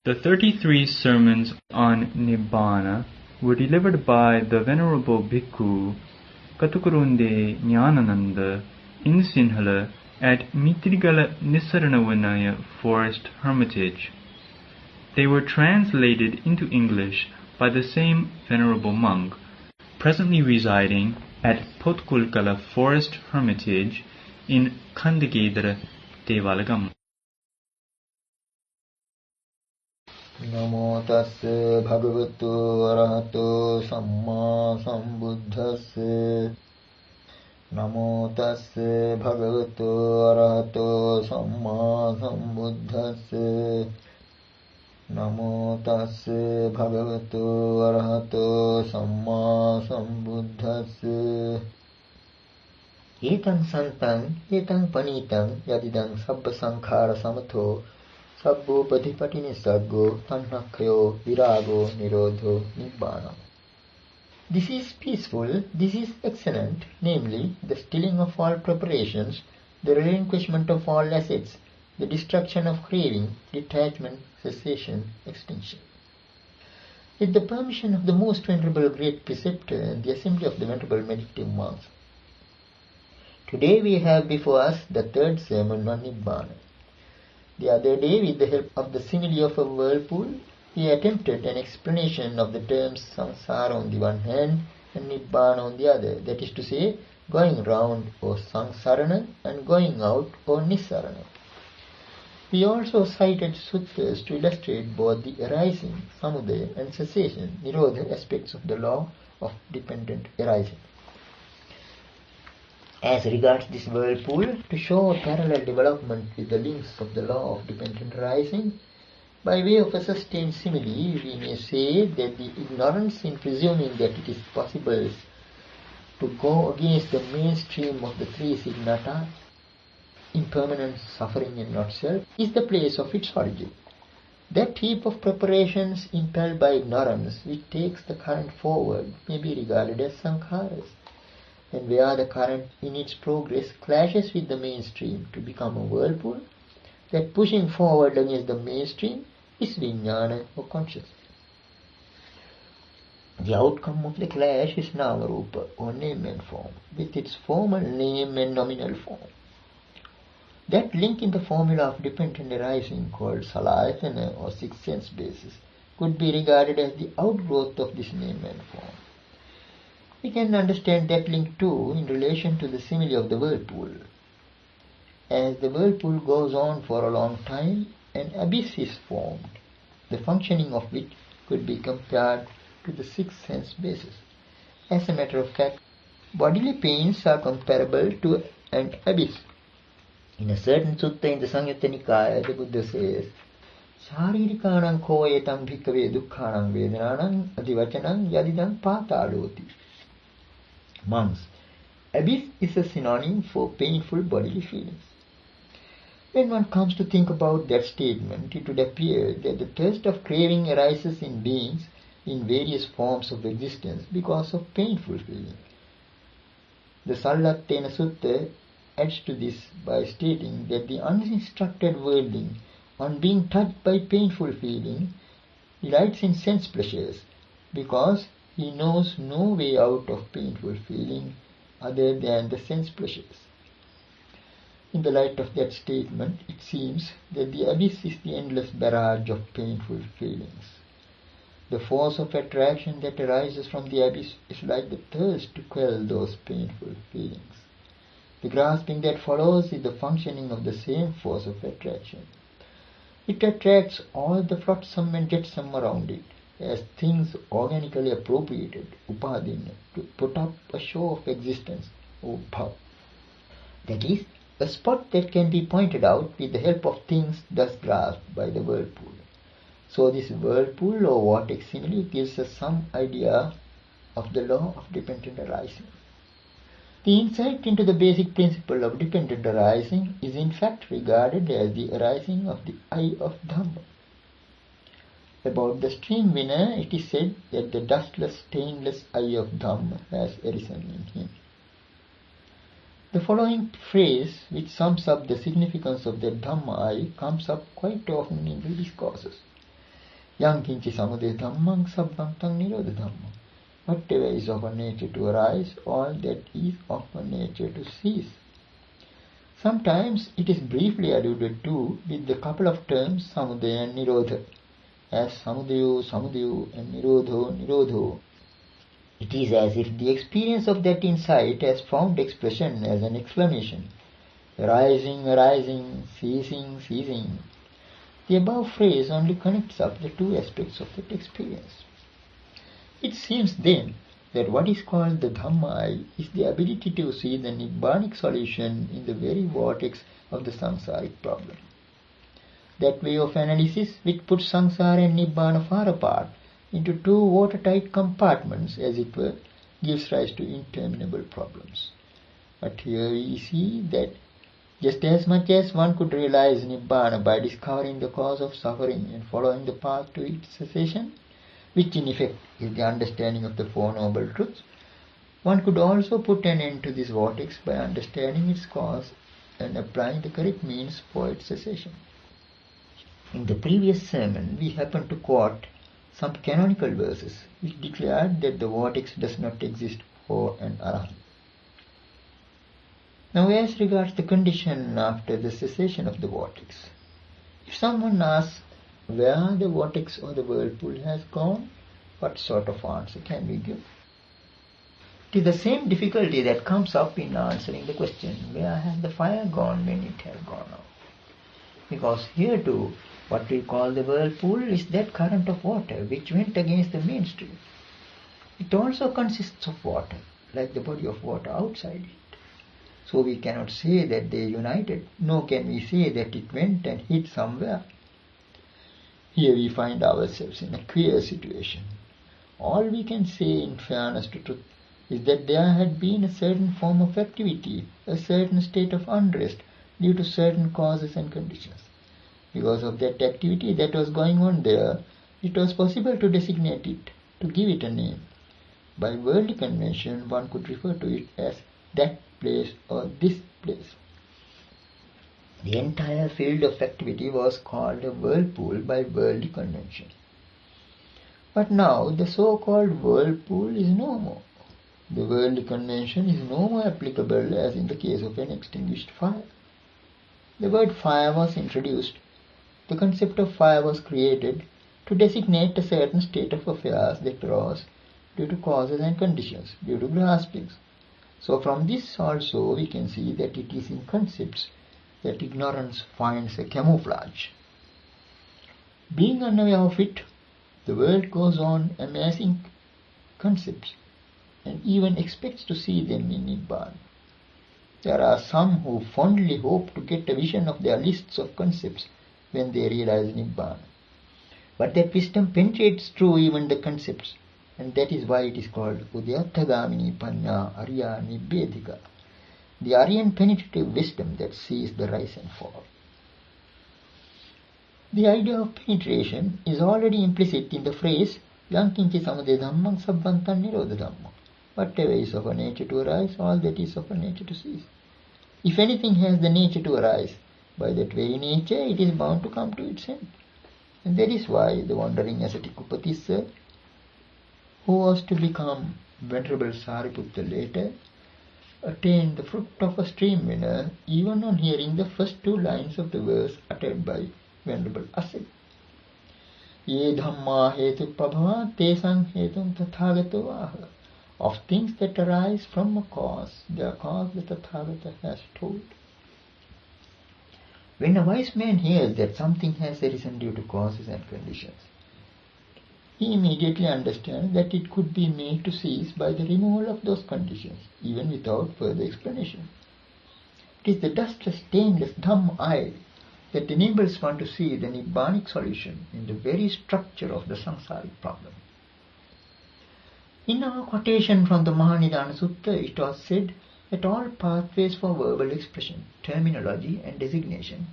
The 33 sermons on Nibbana were delivered by the Venerable Bhikkhu Katukurunde Nanananda in Sinhala at Mitrigala Nisaranavanaya Forest Hermitage. They were translated into English by the same Venerable monk, presently residing at Potkulkala Forest Hermitage in Kandagedara, Devalagam. Namo tassa bhagavato arahato samma sambuddhassa. Namo tassa bhagavato arahato samma sambuddhassa. Namo tassa bhagavato arahato samma sambuddhassa. Etang santang etang panitang yadidang sabba sankhara samatho Sabbo patipati nisaggo tanhakyo virago nirodho nibbana. This is peaceful, this is excellent, namely the stilling of all preparations, the relinquishment of all assets, the destruction of craving, detachment, cessation, extinction. With the permission of the most venerable great preceptor and the assembly of the venerable meditative monks, today we have before us the third sermon on Nibbana. The other day, with the help of the simile of a whirlpool, he attempted an explanation of the terms samsara on the one hand and nibbana on the other, that is to say, going round or sangsarana and going out or nissarana. We also cited suttas to illustrate both the arising, samudaya, and cessation, nirodha aspects of the law of dependent arising. As regards this whirlpool, to show a parallel development with the links of the law of dependent arising, by way of a sustained simile, we may say that the ignorance in presuming that it is possible to go against the mainstream of the three signata, impermanence, suffering and not self, is the place of its origin. That heap of preparations impelled by ignorance which takes the current forward may be regarded as sankharas, and where the current in its progress clashes with the mainstream to become a whirlpool, that pushing forward against the mainstream is vijnana or consciousness. The outcome of the clash is nama-rupa or name and form, with its formal name and nominal form. That link in the formula of dependent arising called salayatana or sixth sense basis could be regarded as the outgrowth of this name and form. We can understand that link too in relation to the simile of the whirlpool. As the whirlpool goes on for a long time, an abyss is formed, the functioning of which could be compared to the sixth sense basis. As a matter of fact, bodily pains are comparable to an abyss. In a certain sutta in the Samyutta Nikaya, the Buddha says, Sharirikānaṁ ko etam bhikkave dukkhaṇaṁ vedanānaṁ adivacanaṁ yadidam pātāloti. Monks, abyss is a synonym for painful bodily feelings. When one comes to think about that statement, it would appear that the thirst of craving arises in beings in various forms of existence because of painful feeling. The Sallattena Sutta adds to this by stating that the uninstructed worldling, on being touched by painful feeling, delights in sense pleasures because he knows no way out of painful feeling other than the sense pleasures. In the light of that statement, it seems that the abyss is the endless barrage of painful feelings. The force of attraction that arises from the abyss is like the thirst to quell those painful feelings. The grasping that follows is the functioning of the same force of attraction. It attracts all the flotsam and jetsam around it, as things organically appropriated, upadina, to put up a show of existence, bhav. That is, a spot that can be pointed out with the help of things thus grasped by the whirlpool. So this whirlpool or vortex simile gives us some idea of the law of dependent arising. The insight into the basic principle of dependent arising is in fact regarded as the arising of the eye of Dhamma. About the stream winner, it is said that the dustless, stainless eye of Dhamma has arisen in him. The following phrase, which sums up the significance of the Dhamma eye, comes up quite often in the discourses. Yankinchi samudaya dhammam sabbam tang nirodha dhammam. Whatever is of a nature to arise, all that is of a nature to cease. Sometimes it is briefly alluded to with the couple of terms samudaya and nirodha, as samudayo, samudayo and nirodho, nirodho. It is as if the experience of that insight has found expression as an exclamation. Arising, arising, ceasing, ceasing. The above phrase only connects up the two aspects of that experience. It seems then that what is called the Dhamma is the ability to see the Nibbanic solution in the very vortex of the samsaric problem. That way of analysis, which puts samsara and Nibbana far apart into two watertight compartments, as it were, gives rise to interminable problems. But here we see that just as much as one could realize Nibbana by discovering the cause of suffering and following the path to its cessation, which in effect is the understanding of the Four Noble Truths, one could also put an end to this vortex by understanding its cause and applying the correct means for its cessation. In the previous sermon, we happened to quote some canonical verses which declared that the vortex does not exist for an arahant. Now, as regards the condition after the cessation of the vortex, if someone asks where the vortex or the whirlpool has gone, what sort of answer can we give? It is the same difficulty that comes up in answering the question, where has the fire gone when it has gone out? Because here too, what we call the whirlpool is that current of water which went against the mainstream. It also consists of water, like the body of water outside it. So we cannot say that they united, nor can we say that it went and hid somewhere. Here we find ourselves in a queer situation. All we can say in fairness to truth is that there had been a certain form of activity, a certain state of unrest due to certain causes and conditions. Because of that activity that was going on there, it was possible to designate it, to give it a name. By worldly convention, one could refer to it as that place or this place. The entire field of activity was called a whirlpool by worldly convention. But now the so-called whirlpool is no more. The worldly convention is no more applicable as in the case of an extinguished fire. The word fire was introduced. The concept of fire was created to designate a certain state of affairs that arose due to causes and conditions, due to graspings. So from this also we can see that it is in concepts that ignorance finds a camouflage. Being unaware of it, the world goes on amassing concepts and even expects to see them in Nibbana. There are some who fondly hope to get a vision of their lists of concepts when they realize Nibbana. But that wisdom penetrates through even the concepts, and that is why it is called Udyatthagamini Panya Arya Nibbedika, the Aryan penetrative wisdom that sees the rise and fall. The idea of penetration is already implicit in the phrase Yankinchi samudaya dhammam sabbantam nirodha dhammam. Whatever is of a nature to arise, all that is of a nature to cease. If anything has the nature to arise, by that very nature it is bound to come to its end. And that is why the wandering ascetic Upatissa, who was to become Venerable Sariputta later, attained the fruit of a stream winner even on hearing the first two lines of the verse uttered by Venerable Asset. Ye dhamma hetu prabhava tesang hetum tathagato aha. Of things that arise from a cause, their cause the Tathagata has told. When a wise man hears that something has arisen due to causes and conditions, he immediately understands that it could be made to cease by the removal of those conditions, even without further explanation. It is the dustless, stainless, dumb eye that enables one to see the Nibbanic solution in the very structure of the samsaric problem. In our quotation from the Mahanidana Sutta, it was said that all pathways for verbal expression, terminology and designation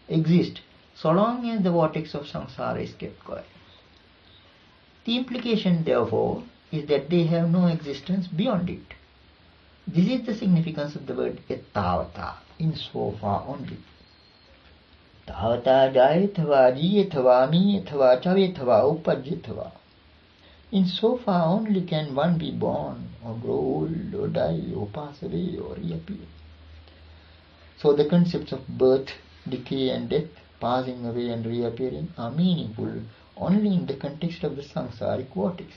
exist so long as the vortex of samsara is kept going. The implication, therefore, is that they have no existence beyond it. This is the significance of the word ettavata, in so far only. Tavata jayatava jiyatava miyatava chavetava upajyatava. In so far only can one be born, or grow old, or die, or pass away, or reappear. So the concepts of birth, decay and death, passing away and reappearing are meaningful only in the context of the samsaric vortex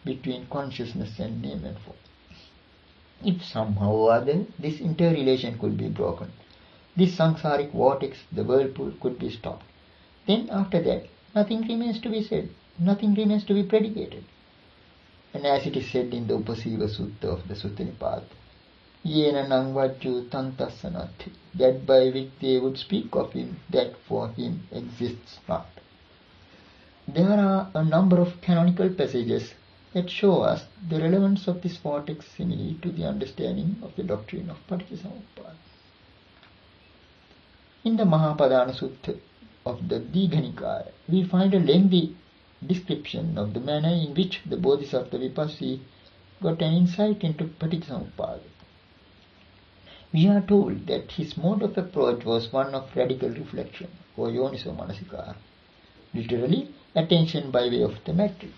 between consciousness and name and form. If somehow or other this interrelation could be broken, this samsaric vortex, the whirlpool, could be stopped, then after that nothing remains to be said, nothing remains to be predicated. And as it is said in the Upasiva Sutta of the Sutta Nipada, Yena nangvajju tantasanati, that by which they would speak of him, that for him exists not. There are a number of canonical passages that show us the relevance of this vortex simile to the understanding of the doctrine of Paticcasamuppada. In the Mahapadana Sutta of the Digha Nikaya, we find a lengthy description of the manner in which the Bodhisattva Vipassī got an insight into Paticcasamuppada. We are told that his mode of approach was one of radical reflection, or yoniso manasikara, literally attention by way of the matrix.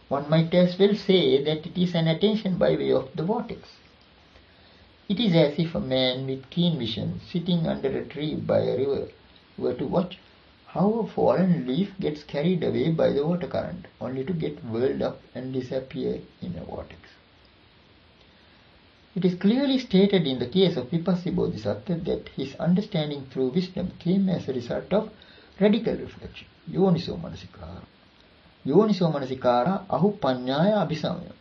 One might as well say that it is an attention by way of the vortex. It is as if a man with keen vision sitting under a tree by a river were to watch how a fallen leaf gets carried away by the water current, only to get whirled up and disappear in a vortex. It is clearly stated in the case of Vipassī Bodhisattva that his understanding through wisdom came as a result of radical reflection, yoniso manasikara. Yoniso manasikara ahupanyaya abhisamaya.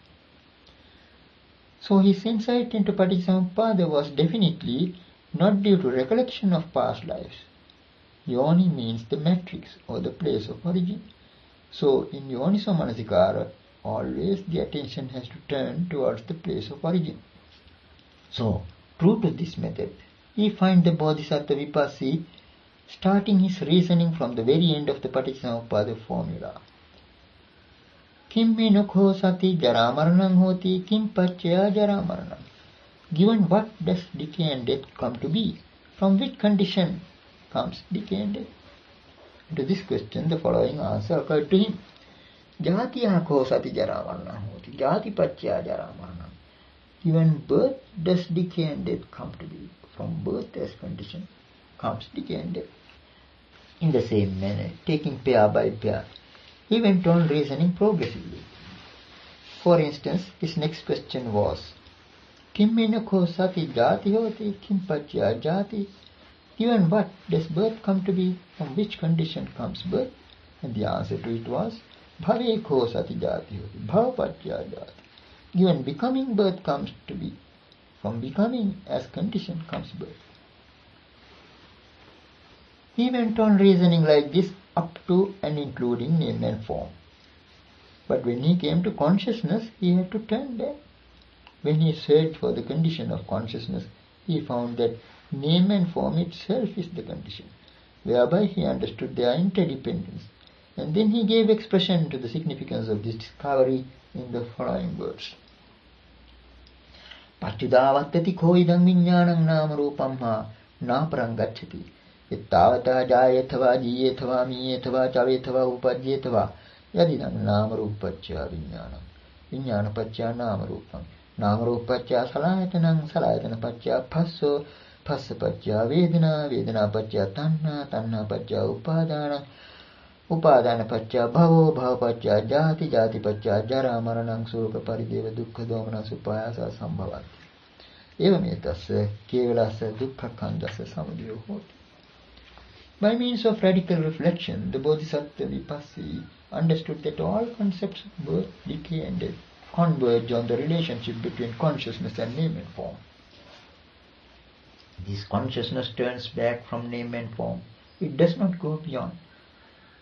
So his insight into Paticcasamuppada was definitely not due to recollection of past lives. Yoni means the matrix or the place of origin. So in yoniso manasikara, always the attention has to turn towards the place of origin. So, true to this method, we find the Bodhisattva Vipassī starting his reasoning from the very end of the Paticcasamuppada formula. Kim menukho sati jaramaranam hoti, kim paccaya jaramaranam. Given what does decay and death come to be? From which condition comes decay and death? To this question, the following answer occurred to him. Jatiyakho sati jaramaranam hoti, jati paccaya jaramaranam. Given birth, does decay and death come to be? From birth as condition comes decay and death. In the same manner, taking pair by pair, he went on reasoning progressively. For instance, his next question was, Kim menukho sati jati hoti, kim paccaya jati. Given what does birth come to be? From which condition comes birth? And the answer to it was, Bhavekho sati jati hoti, bhava paccaya jati. Given becoming, birth comes to be. From becoming as condition comes birth. He went on reasoning like this up to and including name and form. But when he came to consciousness, he had to turn back. When he searched for the condition of consciousness, he found that name and form itself is the condition, whereby he understood their interdependence. And then he gave expression to the significance of this discovery in the following words. Paccudavattati ko idam viññānam nāma rūpam ha nāparang gacchati. Ittavata jāyatava jīyatava mīyatava cavetava upajyatava yadidam nāma rūpaccaya viññānam. Viññāna paccaya nāma rūpam. Nāma rūpaccaya salayatanam salayatana paccaya phasso. Phassa paccaya vedana. Vedana paccaya tanha. Tanha paccaya upadana. Upadana paccaya bhavo, bhava paccaya jati, jati paccaya jara, maranam suruka parideva dukkha domana supayasa sambhavati. Evametasya kevalasya dukkha khandasya samudayo hoti. By means of radical reflection, the Bodhisattva Vipassī understood that all concepts of birth, decay and death converge on the relationship between consciousness and name and form. This consciousness turns back from name and form. It does not go beyond.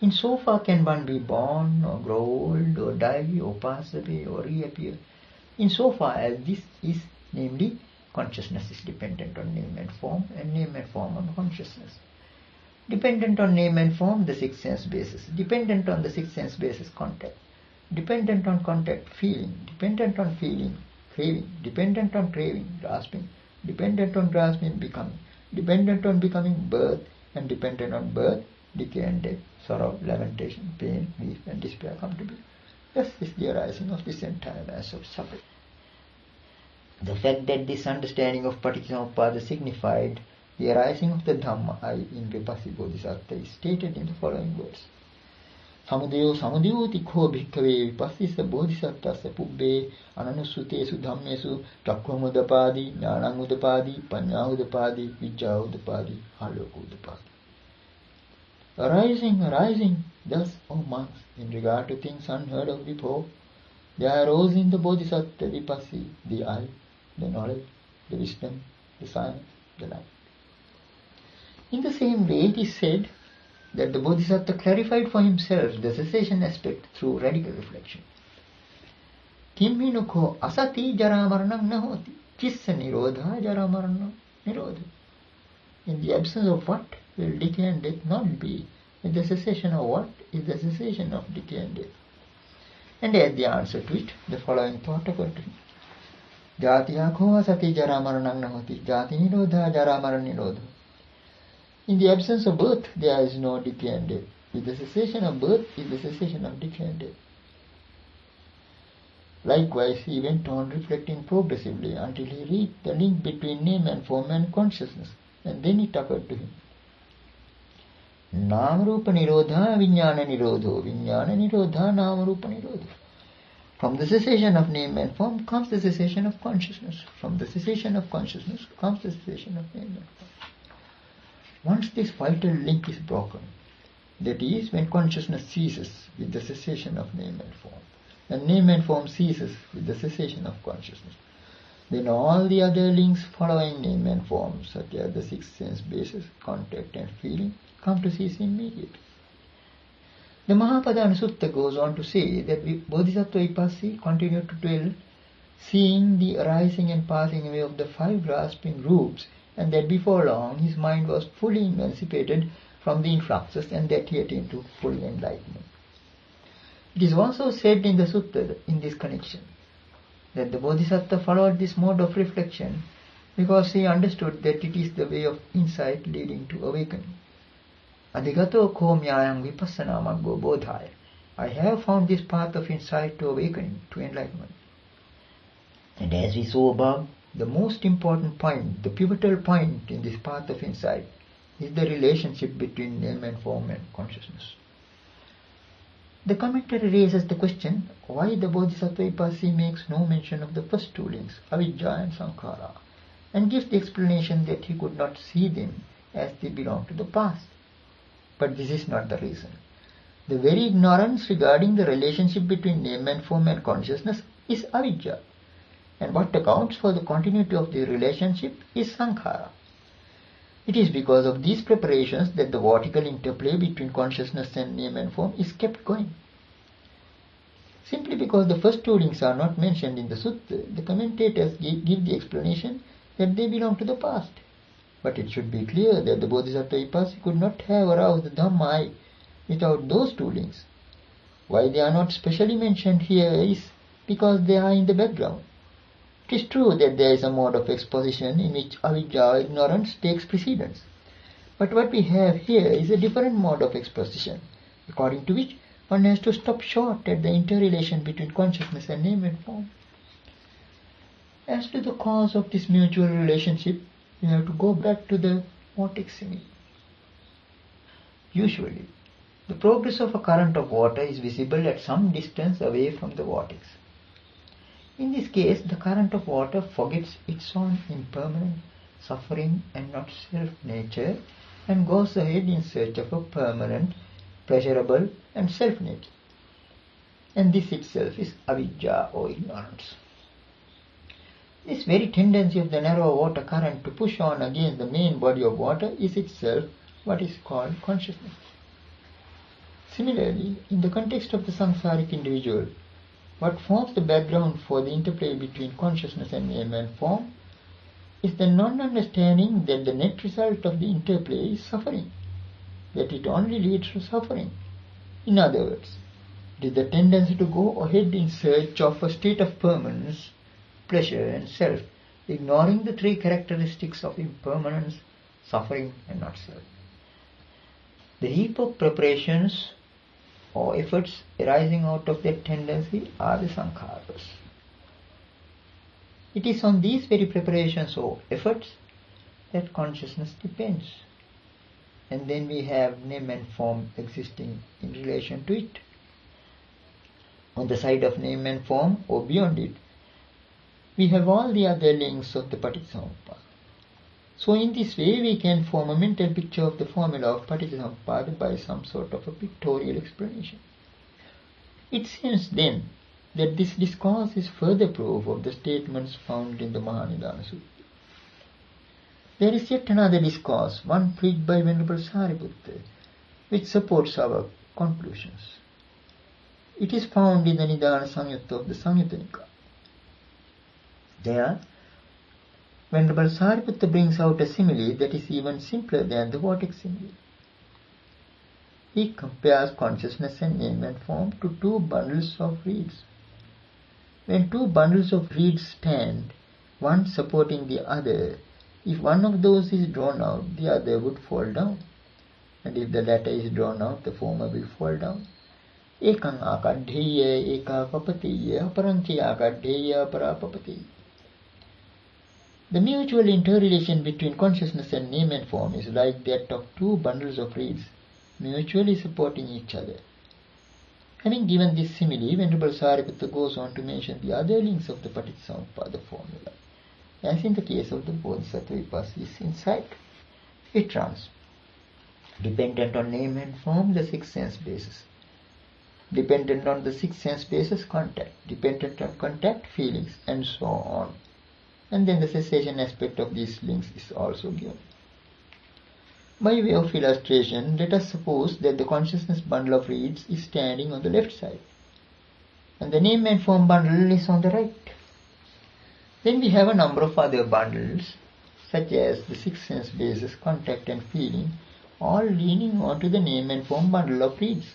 In so far can one be born, or grow old, or die, or pass away, or reappear. In so far as this is, namely, consciousness is dependent on name and name and form on consciousness. Dependent on name and form, the six sense basis. Dependent on the six sense basis, contact. Dependent on contact, feeling. Dependent on feeling, craving. Dependent on craving, grasping. Dependent on grasping, becoming. Dependent on becoming, birth. and dependent on birth, decay and death, sorrow, lamentation, pain, grief and despair come to be. Thus is the arising of this entire mass of suffering. The fact that this understanding of Paticcasamuppada signified the arising of the Dhamma, i.e. in Vipassī Bodhisattva, is stated in the following words. Samudayo samudayoti kho bhikkave vipassisa bodhisattvassa pubbe ananusutesu dhammesu chakkhumudapadi, jnanamudapadi, panyamudapadi, vijjāudapadi, halokudapadi. Arising, thus, O monks, in regard to things unheard of before, there arose in the Bodhisattva Vipassī, the eye, the knowledge, the wisdom, the science, the light. In the same way, it is said that the Bodhisattva clarified for himself the cessation aspect through radical reflection. Kim hinukho asati jaramaranam nahoti, chissa nirodha jaramaranam nirodha. In the absence of what will decay and death not be? In the cessation of what is the cessation of decay and death? And as the answer to it, the following thought occurred to him. Jatiya kho asati jaramaranam nahoti, jati nirodha jaramaran nirodha. In the absence of birth, there is no decay and death. With the cessation of birth is the cessation of decay and death. Likewise, he went on reflecting progressively until he reached the link between name and form and consciousness, and then it occurred to him. Namarupa nirodha vijnana nirodho, vijnana nirodha namarupa nirodho. From the cessation of name and form comes the cessation of consciousness. From the cessation of consciousness comes the cessation of name and form. Once this vital link is broken, that is, when consciousness ceases with the cessation of name and form, and name and form ceases with the cessation of consciousness, then all the other links following name and form, such as the six sense bases, contact and feeling, come to cease immediately. The Mahapadana Sutta goes on to say that Bodhisattva Vipassī continued to dwell, seeing the arising and passing away of the five grasping groups, and that before long his mind was fully emancipated from the influxes and that he attained to full enlightenment. It is also said in the Sutta in this connection that the Bodhisattva followed this mode of reflection because he understood that it is the way of insight leading to awakening. Adigato ko myayam vipassana maggo bodhaya. I have found this path of insight to awakening, to enlightenment. And as we saw above, the most important point, the pivotal point in this path of insight is the relationship between name and form and consciousness. The commentary raises the question why the Bodhisattva Vipassī makes no mention of the first two links, avidya and sankhara, and gives the explanation that he could not see them as they belong to the past. But this is not the reason. The very ignorance regarding the relationship between name and form and consciousness is avidya. And what accounts for the continuity of the relationship is sankhara. It is because of these preparations that the vertical interplay between consciousness and name and form is kept going. Simply because the first two links are not mentioned in the sutta, the commentators give the explanation that they belong to the past. But it should be clear that the Bodhisattva Vipassī could not have aroused the Dhamma without those two links. Why they are not specially mentioned here is because they are in the background. It is true that there is a mode of exposition in which avidya or ignorance takes precedence. But what we have here is a different mode of exposition, according to which one has to stop short at the interrelation between consciousness and name and form. As to the cause of this mutual relationship, we have to go back to the vortex simile. Usually, the progress of a current of water is visible at some distance away from the vortex. In this case, the current of water forgets its own impermanent, suffering and not self-nature and goes ahead in search of a permanent, pleasurable and self-nature. And this itself is avidya or ignorance. This very tendency of the narrow water current to push on against the main body of water is itself what is called consciousness. Similarly, in the context of the samsaric individual, what forms the background for the interplay between consciousness and name and form is the non-understanding that the net result of the interplay is suffering, that it only leads to suffering. In other words, it is the tendency to go ahead in search of a state of permanence, pleasure and self, ignoring the three characteristics of impermanence, suffering and not self. The heap of preparations or efforts arising out of that tendency are the sankharas. It is on these very preparations or efforts that consciousness depends. And then we have name and form existing in relation to it. On the side of name and form or beyond it, we have all the other links of the Paticcasamuppada. So in this way we can form a mental picture of the formula of Paticcasamuppada by some sort of a pictorial explanation. It seems then that this discourse is further proof of the statements found in the Mahanidana Sutta. There is yet another discourse, one preached by Venerable Sariputta, which supports our conclusions. It is found in the Nidana Samyutta of the Samyutta Nikaya. There, Venerable Sariputta brings out a simile that is even simpler than the vortex simile. He compares consciousness and name and form to two bundles of reeds. When two bundles of reeds stand, one supporting the other, if one of those is drawn out, the other would fall down. And if the latter is drawn out, the former will fall down. Ekang akadheya eka papatiya aparanchi akadheya parapapatiya. The mutual interrelation between consciousness and name and form is like that of two bundles of reeds, mutually supporting each other. Having given this simile, Venerable Sariputta goes on to mention the other links of the Paticcasamuppada formula, as in the case of the Bodhisattva Vipassis insight. It runs: dependent on name and form, the six sense bases. Dependent on the six sense bases, contact. Dependent on contact, feelings, and so on. And then the cessation aspect of these links is also given. By way of illustration, let us suppose that the consciousness bundle of reeds is standing on the left side, and the name and form bundle is on the right. Then we have a number of other bundles, such as the six sense bases, contact and feeling, all leaning onto the name and form bundle of reeds.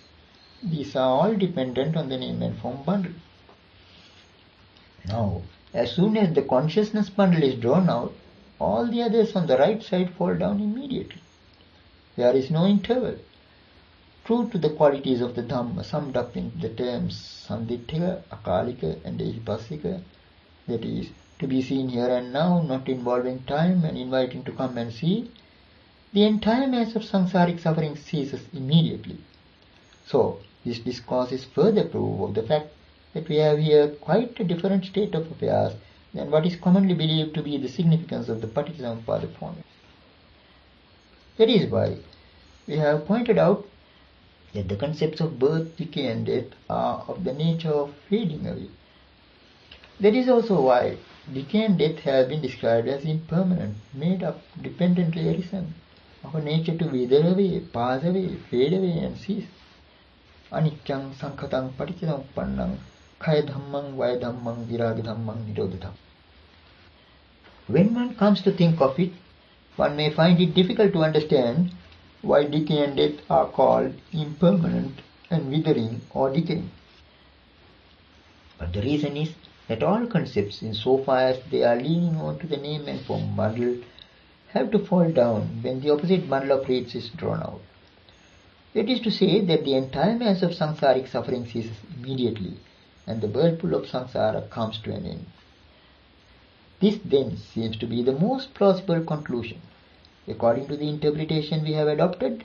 These are all dependent on the name and form bundle. Now, as soon as the consciousness bundle is drawn out, all the others on the right side fall down immediately. There is no interval. True to the qualities of the Dhamma, summed up in the terms Sanditthika, Akalika and Ehipassika, that is, to be seen here and now, not involving time and inviting to come and see, the entire mass of samsaric suffering ceases immediately. So, this discourse is further proof of the fact that we have here quite a different state of affairs than what is commonly believed to be the significance of the Paticcasamuppada formula. That is why we have pointed out that the concepts of birth, decay and death are of the nature of fading away. That is also why decay and death have been described as impermanent, made up, dependently arisen, of a nature to wither away, pass away, fade away and cease. Anityang sankhatang paticcasamuppannang khaya dhammang vaya dhammang viraga dhammang nirodha dhammang. When one comes to think of it, one may find it difficult to understand why decay and death are called impermanent and withering or decaying. But the reason is that all concepts, insofar as they are leaning on to the name and form bundle, have to fall down when the opposite bundle of reeds is drawn out. That is to say that the entire mass of samsaric suffering ceases immediately, and the whirlpool of samsara comes to an end. This then seems to be the most plausible conclusion, according to the interpretation we have adopted.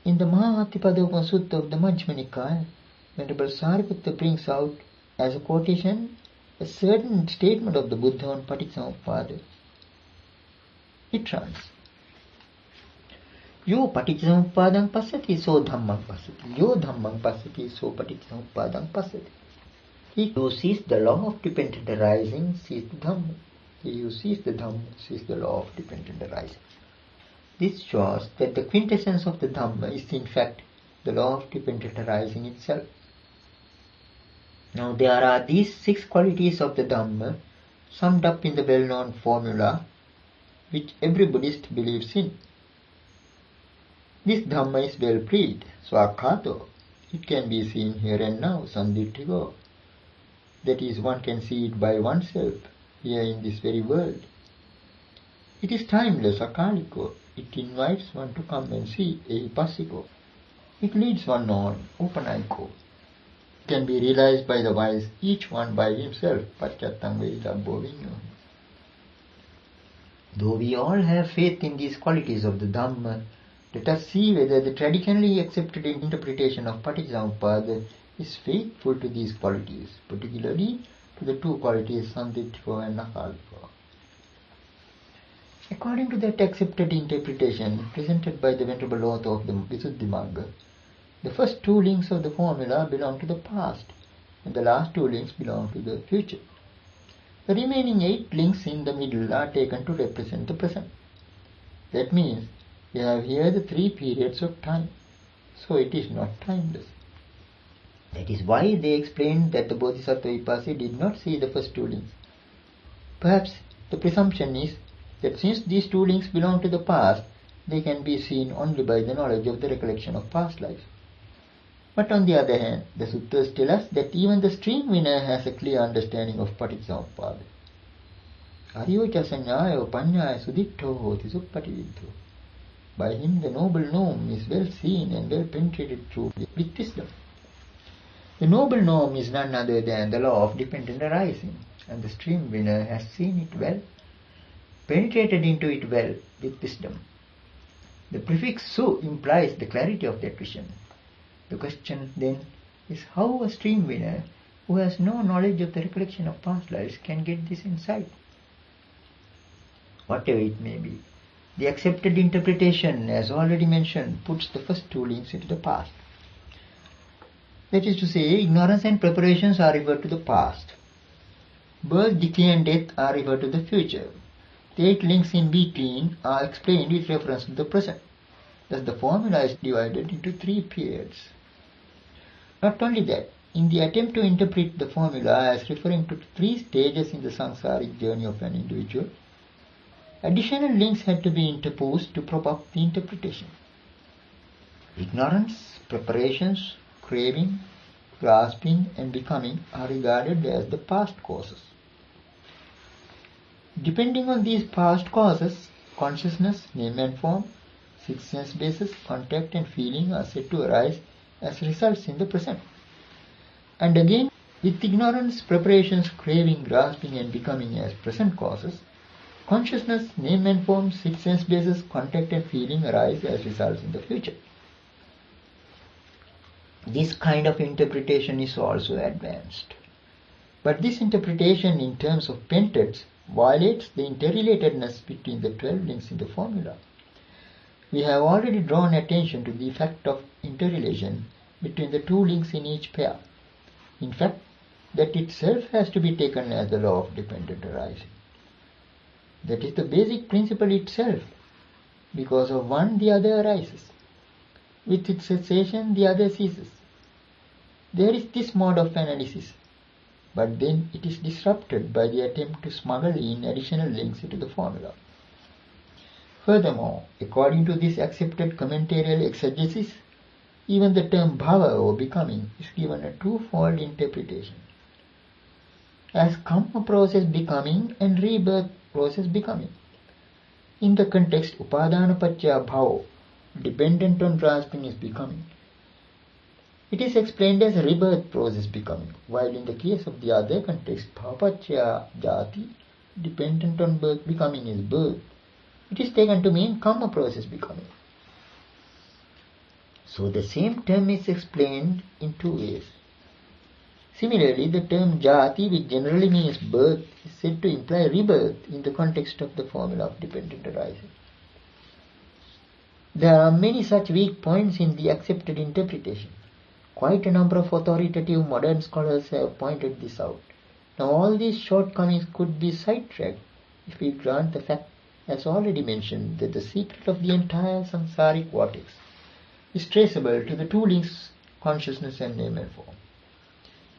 In the Mahatipadopama Sutta of the Majjhima Nikaya, Venerable Sariputta brings out as a quotation a certain statement of the Buddha on Paticcasamuppada. It runs: Yo paticcasamuppadang passati so dhammang passati. Yo dhammang passati so paticcasamuppadang passati. He who sees the law of dependent arising sees the Dhamma. He who sees the Dhamma sees the law of dependent arising. This shows that the quintessence of the Dhamma is in fact the law of dependent arising itself. Now there are these six qualities of the Dhamma summed up in the well-known formula which every Buddhist believes in. This Dhamma is well preached, swakhato. It can be seen here and now, sanditthiko. That is, one can see it by oneself, here in this very world. It is timeless, akaliko. It invites one to come and see ehipassiko. It leads one on, upanayiko. It can be realized by the wise, each one by himself, pacchattam vedabbo vinyo. Though we all have faith in these qualities of the Dhamma, let us see whether the traditionally accepted interpretation of Paticcasamuppada is faithful to these qualities, particularly to the two qualities Sanditthiko and Nakaliko. According to that accepted interpretation presented by the Venerable author of the Visuddhimagga, the first two links of the formula belong to the past, and the last two links belong to the future. The remaining 8 links in the middle are taken to represent the present. That means we have here the 3 periods of time, so it is not timeless. That is why they explained that the Bodhisattva Vipassi did not see the first 2 links. Perhaps the presumption is that since these 2 links belong to the past, they can be seen only by the knowledge of the recollection of past lives. But on the other hand, the suttas tell us that even the stream winner has a clear understanding of Paticcasamuppada. Ariyocha saññāyo paññāya sudittho hoti suppatividdho. By him the noble norm is well seen and well penetrated through with wisdom. The noble norm is none other than the law of dependent arising, and the stream winner has seen it well, penetrated into it well with wisdom. The prefix su implies the clarity of that vision. The question then is how a stream winner who has no knowledge of the recollection of past lives can get this insight. Whatever it may be, the accepted interpretation, as already mentioned, puts the first 2 links into the past. That is to say, ignorance and preparations are referred to the past. Birth, decay and death are referred to the future. The 8 links in between are explained with reference to the present. Thus the formula is divided into 3 periods. Not only that, in the attempt to interpret the formula as referring to 3 stages in the samsaric journey of an individual, additional links had to be interposed to prop up the interpretation. Ignorance, preparations, craving, grasping and becoming are regarded as the past causes. Depending on these past causes, consciousness, name and form, 6 sense bases, contact and feeling are said to arise as results in the present. And again, with ignorance, preparations, craving, grasping and becoming as present causes, consciousness, name and form, 6 sense bases, contact and feeling arise as results in the future. This kind of interpretation is also advanced. But this interpretation in terms of pentets violates the interrelatedness between the 12 links in the formula. We have already drawn attention to the fact of interrelation between the 2 links in each pair. In fact, that itself has to be taken as the law of dependent arising. That is the basic principle itself. Because of one, the other arises. With its cessation, the other ceases. There is this mode of analysis, but then it is disrupted by the attempt to smuggle in additional links into the formula. Furthermore, according to this accepted commentarial exegesis, even the term bhava or becoming is given a twofold interpretation. As karma process becoming and rebirth process becoming. In the context upadana paccaya bhava, dependent on grasping is becoming. It is explained as rebirth process becoming, while in the case of the other context bhava paccaya jati, dependent on birth becoming is birth. It is taken to mean karma process becoming. So the same term is explained in 2 ways. Similarly, the term jati, which generally means birth, is said to imply rebirth in the context of the formula of dependent arising. There are many such weak points in the accepted interpretation. Quite a number of authoritative modern scholars have pointed this out. Now all these shortcomings could be sidetracked if we grant the fact, as already mentioned, that the secret of the entire samsaric vortex is traceable to the 2 links, consciousness and name and form.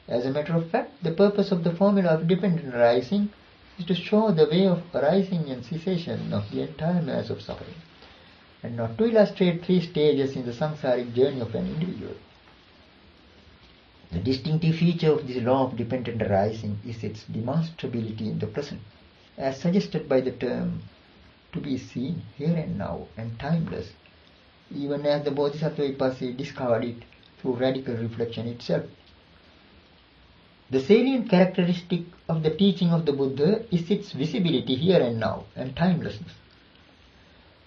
As a matter of fact, the purpose of the formula of dependent arising is to show the way of arising and cessation of the entire mass of suffering, and not to illustrate 3 stages in the samsaric journey of an individual. The distinctive feature of this law of dependent arising is its demonstrability in the present, as suggested by the term to be seen here and now and timeless, even as the Bodhisattva Vipassana discovered it through radical reflection itself. The salient characteristic of the teaching of the Buddha is its visibility here and now and timelessness.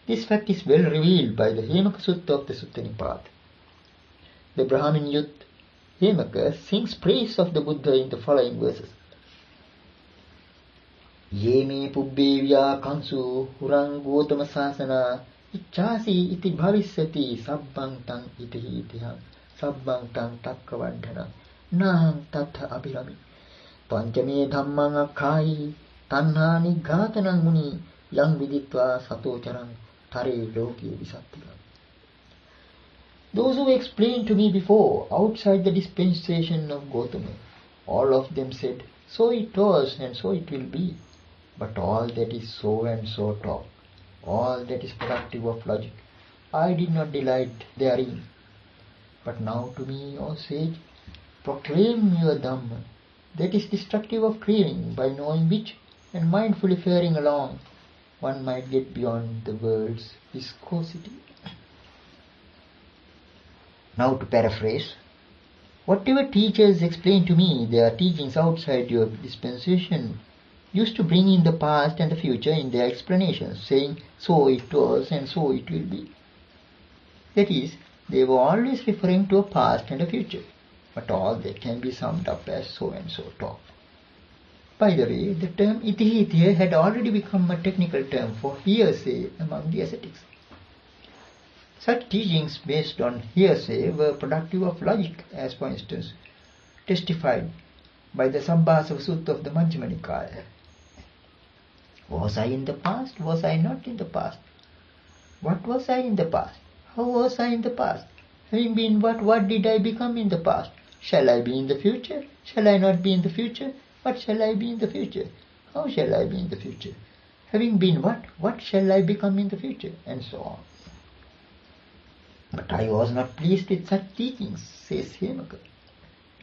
This fact is well revealed by the Hemaka Sutta of the Sutta Nipada. The Brahmin youth Hemaka sings praise of the Buddha in the following verses. Ye me pubbevya kansu hurang gotama sasana ichasi iti bhavisyati sabbang tang iti itiham sabbang tang takkavadhana naham tatha abhirami pancame dhammang akkai tanhani ghatanang muni yang viditva satocharam tare loki visattiram. Those who explained to me before, outside the dispensation of Gautama, all of them said, so it was and so it will be. But all that is so and so talk, all that is productive of logic, I did not delight therein. But now to me, O sage, proclaim your Dhamma, that is destructive of craving, by knowing which and mindfully faring along, one might get beyond the world's viscosity. Now to paraphrase, whatever teachers explain to me their teachings outside your dispensation used to bring in the past and the future in their explanations, saying, so it was and so it will be. That is, they were always referring to a past and a future, but all that can be summed up as so and so talk. By the way, the term itihi itihi had already become a technical term for hearsay among the ascetics. Such teachings based on hearsay were productive of logic, as for instance, testified by the Sabbasava Sutta of the Majjhima Nikaya. Was I in the past? Was I not in the past? What was I in the past? How was I in the past? Having been what did I become in the past? Shall I be in the future? Shall I not be in the future? What shall I be in the future? How shall I be in the future? Having been what shall I become in the future? And so on. But I was not pleased with such teachings, says Hemaka.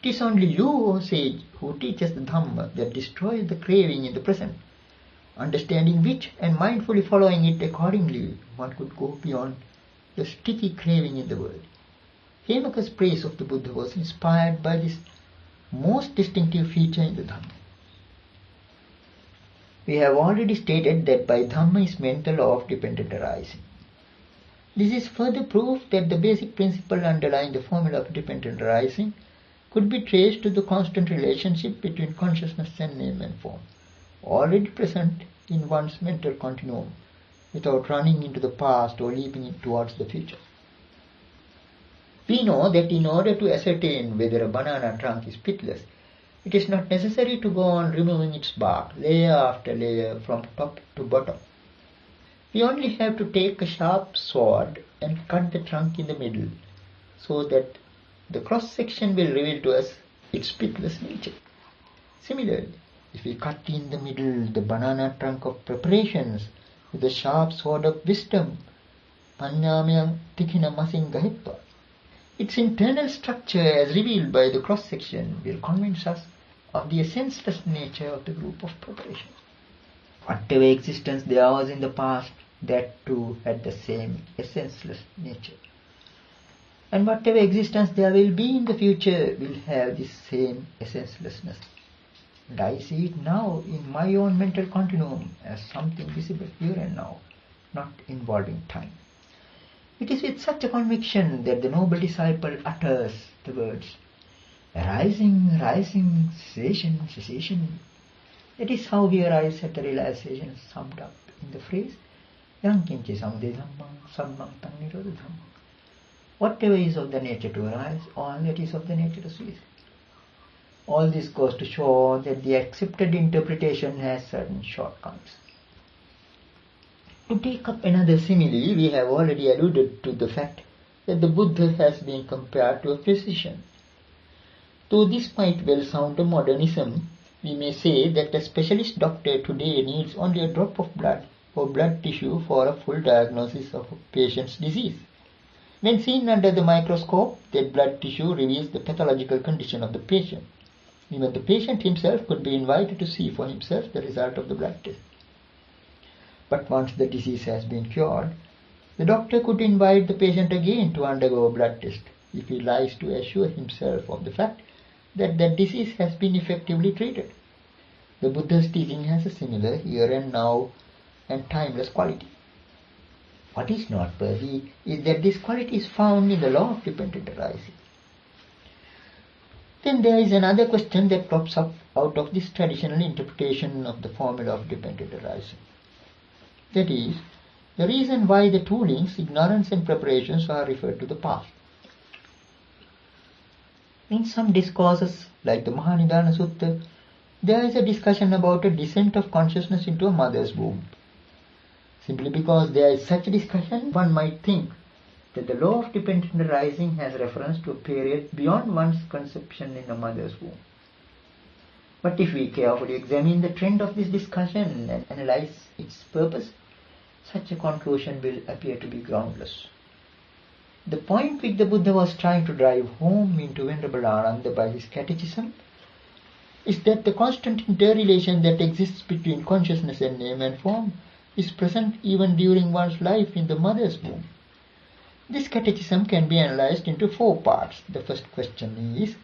It is only you, O sage, who teaches the Dhamma that destroys the craving in the present, understanding which and mindfully following it accordingly, one could go beyond the sticky craving in the world. Hemaka's praise of the Buddha was inspired by this most distinctive feature in the Dhamma. We have already stated that by Dhamma is meant the law of dependent arising. This is further proof that the basic principle underlying the formula of dependent arising could be traced to the constant relationship between consciousness and name and form, already present in one's mental continuum, without running into the past or leaping towards the future. We know that in order to ascertain whether a banana trunk is pitless, it is not necessary to go on removing its bark layer after layer from top to bottom. We only have to take a sharp sword and cut the trunk in the middle, so that the cross-section will reveal to us its pitless nature. Similarly, if we cut in the middle the banana trunk of preparations with the sharp sword of wisdom, panyamyam tikhina masing gahitva, its internal structure as revealed by the cross-section will convince us of the essenceless nature of the group of preparations. Whatever existence there was in the past, that too had the same essenceless nature. And whatever existence there will be in the future will have the same essencelessness. And I see it now in my own mental continuum as something visible here and now, not involving time. It is with such a conviction that the noble disciple utters the words, arising, rising, cessation, cessation. That is how we arrive at the realization summed up in the phrase, yang kinche samudaya dhammang sammang tang nirodha dhammang. Whatever is of the nature to arise, all that is of the nature to cease. All this goes to show that the accepted interpretation has certain shortcomings. To take up another simile, we have already alluded to the fact that the Buddha has been compared to a physician. Though this might well sound a modernism, we may say that a specialist doctor today needs only a drop of blood or blood tissue for a full diagnosis of a patient's disease. When seen under the microscope, that blood tissue reveals the pathological condition of the patient. Even the patient himself could be invited to see for himself the result of the blood test. But once the disease has been cured, the doctor could invite the patient again to undergo a blood test if he likes to assure himself of the fact that that disease has been effectively treated. The Buddha's teaching has a similar here and now and timeless quality. What is noteworthy is that this quality is found in the law of dependent arising. Then there is another question that crops up out of this traditional interpretation of the formula of dependent arising. That is, the reason why the two links, ignorance and preparations, are referred to the past. In some discourses, like the Mahanidana Sutta, there is a discussion about a descent of consciousness into a mother's womb. Simply because there is such a discussion, one might think that the law of dependent arising has reference to a period beyond one's conception in a mother's womb. But if we carefully examine the trend of this discussion and analyze its purpose, such a conclusion will appear to be groundless. The point which the Buddha was trying to drive home into Venerable Ananda by his catechism is that the constant interrelation that exists between consciousness and name and form is present even during one's life in the mother's womb. This catechism can be analyzed into 4 parts. The first question is,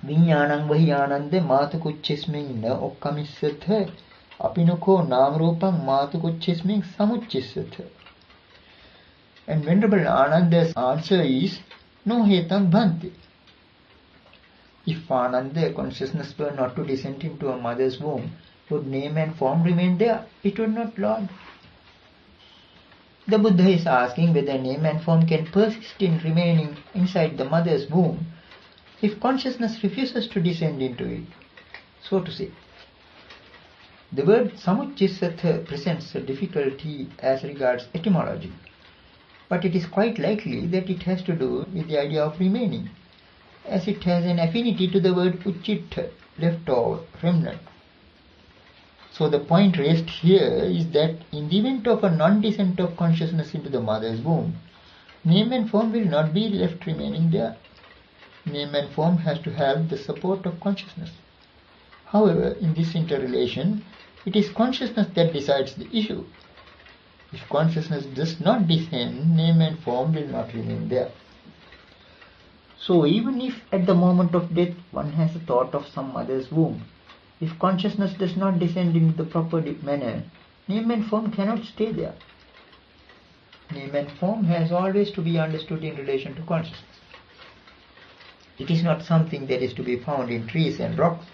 Viññānaṁ vahiyanande mātukuccismiñ na okkamissathā apinukho nāmrūpaṁ mātukuccismiñ samuccissathā. And Venerable Ananda's answer is, no hetam bhante. If Ananda, consciousness, were not to descend into a mother's womb, would name and form remain there? It would not, Lord. The Buddha is asking whether name and form can persist in remaining inside the mother's womb if consciousness refuses to descend into it, so to say. The word samuccisatha presents a difficulty as regards etymology, but it is quite likely that it has to do with the idea of remaining, as it has an affinity to the word uchitta, leftover, remnant. So the point raised here is that in the event of a non-descent of consciousness into the mother's womb, name and form will not be left remaining there. Name and form has to have the support of consciousness. However, in this interrelation, it is consciousness that decides the issue. If consciousness does not descend, name and form will not remain there. So even if at the moment of death one has a thought of some mother's womb, if consciousness does not descend in the proper manner, name and form cannot stay there. Name and form has always to be understood in relation to consciousness. It is not something that is to be found in trees and rocks.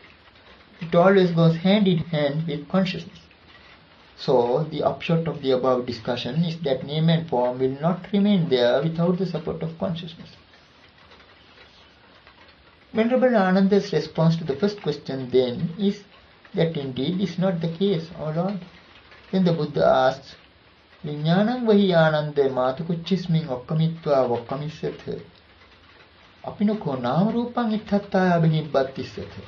It always goes hand in hand with consciousness. So, the upshot of the above discussion is that name and form will not remain there without the support of consciousness. Venerable Ananda's response to the first question then is that indeed is not the case, O Lord. Then the Buddha asks, Viññānaṁ vahiyanande mātukuccismiñ okkamitva vokkamissathā apinukho nāmrūpaṁ itthattāya abhinibbattissathā.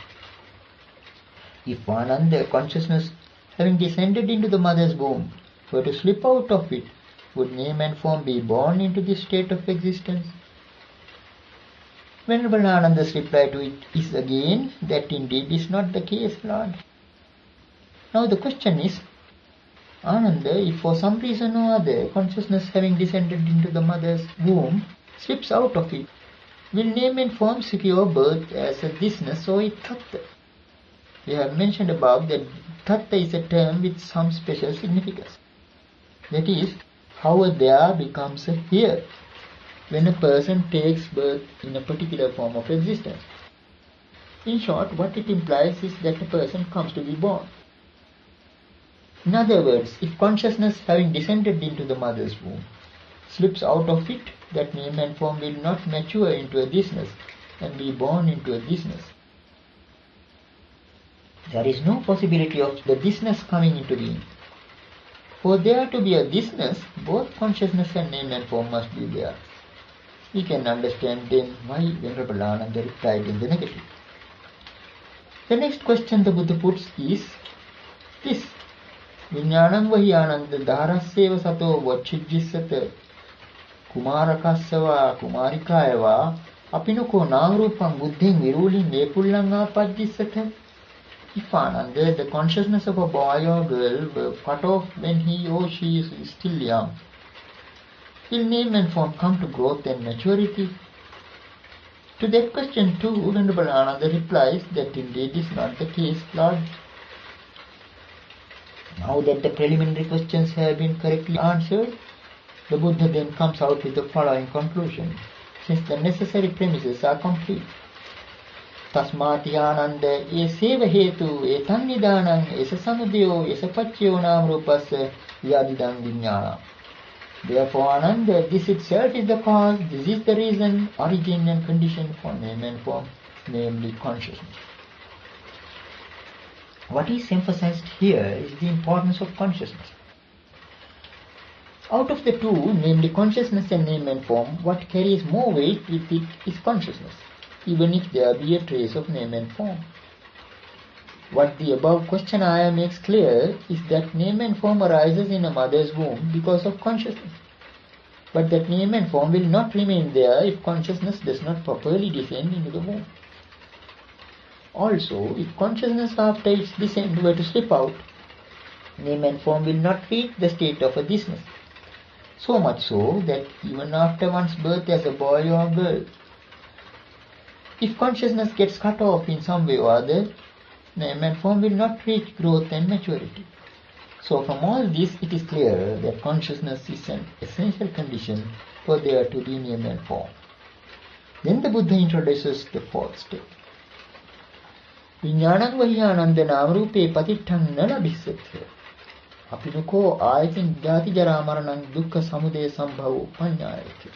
If Ananda, consciousness, having descended into the mother's womb, were to slip out of it, would name and form be born into this state of existence? Venerable Ananda's reply to it is again that indeed is not the case, Lord. Now the question is, Ananda, if for some reason or other consciousness having descended into the mother's womb slips out of it, will name and form secure birth as a thisness or a tattva? We have mentioned above that tattva is a term with some special significance. That is, how a there becomes a here when a person takes birth in a particular form of existence. In short, what it implies is that a person comes to be born. In other words, if consciousness having descended into the mother's womb slips out of it, that name and form will not mature into a thisness and be born into a thisness. There is no possibility of the thisness coming into being. For there to be a thisness, both consciousness and name and form must be there. We can understand then why Venerable Ananda replied in the negative. The next question the Buddha puts is this. Viññānaṁ vahiyananda dhārasyeva sato vachijjissata kumarakasava kumarikāyava apinukho nāmrūpaṁ buddhiṁ virūliṁ epullaṁ āpajjissata. If Ananda, the consciousness of a boy or girl, were cut off when he or she is still young, will name and form come to growth and maturity? To that question too, Venerable Ananda replies that indeed is not the case, Lord. Now that the preliminary questions have been correctly answered, the Buddha then comes out with the following conclusion. Since the necessary premises are complete. Tasmati Ananda eseva hetu etannidanam esa samudyo esa pacchyo nam rupasya yadidam viññānam. Therefore, Ananda, this itself is the cause, this is the reason, origin and condition for name and form, namely consciousness. What is emphasized here is the importance of consciousness. Out of the two, namely consciousness and name and form, what carries more weight with it is consciousness, even if there be a trace of name and form. What the above question ayah makes clear is that name and form arises in a mother's womb because of consciousness. But that name and form will not remain there if consciousness does not properly descend into the womb. Also, if consciousness after its descent were to slip out, name and form will not reach the state of a thisness. So much so that even after one's birth as a boy or a girl, if consciousness gets cut off in some way or other, name and form will not reach growth and maturity. So from all this it is clear that consciousness is an essential condition for there to be name and form. Then the Buddha introduces the fourth step. Viññānaṁ vahiyānanda nāmrūpe patiṭṭhaṁ na labhissathya. Apinukho āyatin jāti jarā maranaṁ dukkha samudaya sambhavo paññāyati.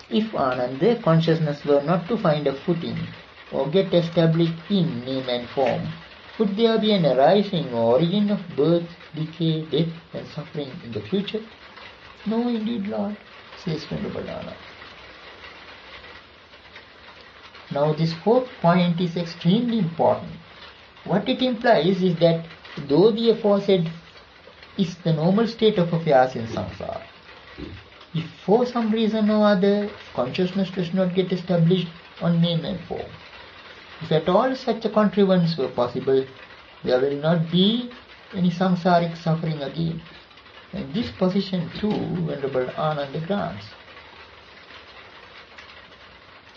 If Ananda, consciousness were not to find a footing or get established in name and form, would there be an arising or origin of birth, decay, death and suffering in the future? No, indeed, Lord, says Venerable Ananda. Now this fourth point is extremely important. What it implies is that though the aforesaid is the normal state of affairs in samsara, if for some reason or other consciousness does not get established on name and form, if at all such a contrivance were possible, there will not be any samsaric suffering again. And this position too Venerable Ananda grants.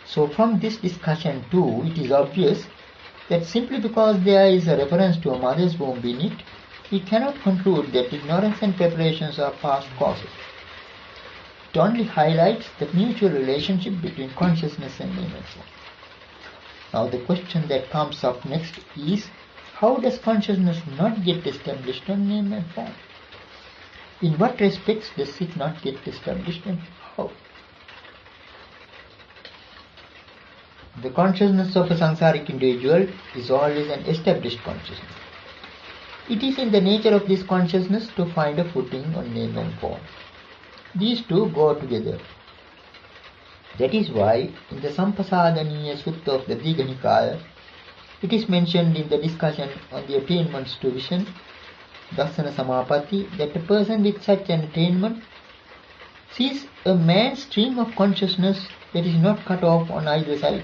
So from this discussion too, it is obvious that simply because there is a reference to a mother's womb in it, we cannot conclude that ignorance and preparations are past causes. It only highlights the mutual relationship between consciousness and name and form. Now the question that comes up next is, how does consciousness not get established on name and form? In what respects does it not get established and how? The consciousness of a samsaric individual is always an established consciousness. It is in the nature of this consciousness to find a footing on name and form. These two go together. That is why in the Sampasadaniya Sutta of the Digha Nikaya, it is mentioned in the discussion on the attainments to vision, Dassana Samapatti, that a person with such an attainment sees a man's stream of consciousness that is not cut off on either side,